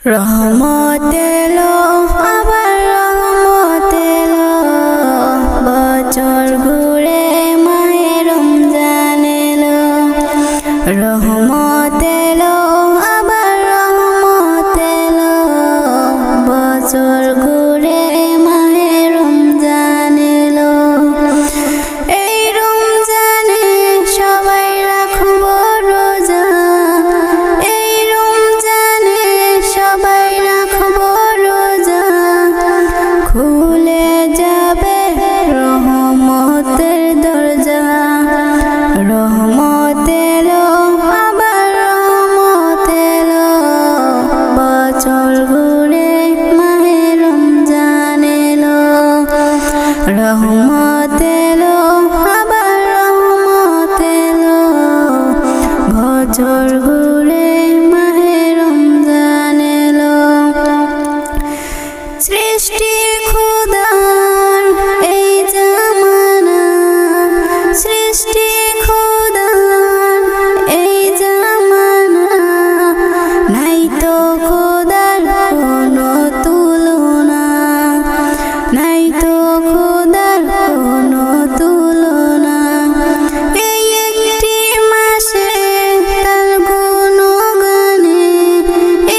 রহমত এলো আবার রহমত এলো, বছর ঘুরে মাহে রমজান এলো। রহমত এলো আবার রহমত এলো, বছর ঘুরে মাহে রমজান এলো। এই রমজানে সবাই রাখবো রোজা, এই রমজানে সবাই রাখবো রোজা, খুলে যাবে রহমতের দরজা। রহমত এলো আবার রহমত এলো, বছর ঘুরে মাহে রমজান এলো। রহমত এলো আবার রহমত এলো, বছর ঘুরে মাহে রমজান এলো। সৃষ্টি খোদার এই জামানা, সৃষ্টি খোদার এই জামানা, নাই তো খোদার কোনো তুলনা, নাই তো খোদার কোনো তুলনা। এই একটি মাসে তার গুণগানে,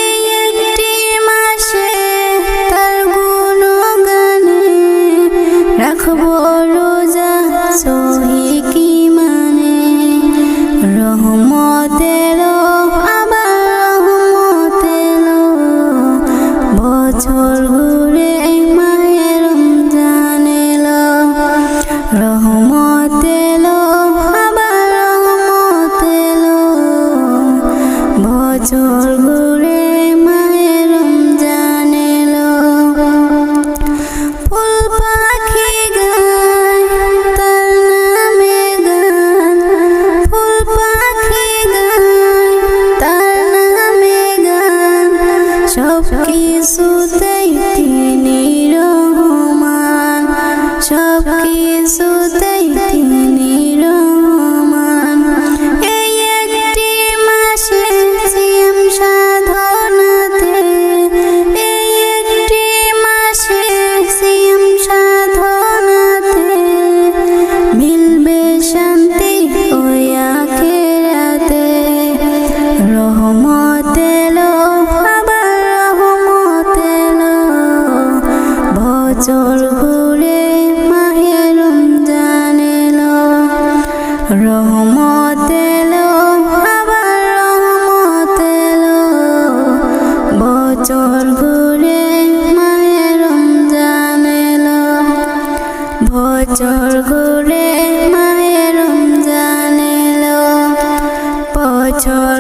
এই একটি মাসে তার গুণগানে, রাখবো রোজা সহি কি মানে। রহমত এলো আবার রহমত এলো, বছর ঘুরে মাহে রমজান এলো। রহমত এলো আবার রহমত এলো, বছর ঘুরে মাহে রমজান এলো। ফুল পাখি গায় তার নামে গান, ফুল পাখি গায় তার নামে গান, সব কিছুতেই তিনি রহমান, সব কিছুতেই তিনি রহমান। এই একটি মাসে সিয়াম সাধনাতে, এই একটি মাসে সিয়াম সাধনাতে, মিলবে শান্তি ওই আখিরাতে। রহমত এলো আবার রহমত এলো, বছর ঘুরে মাহে রমজান এলো। রহমত এলো আবার রহমত এলো, বছর ঘুরে মাহে রমজান এলো। বছর ঘুরে মাহে রমজান এলো, বছর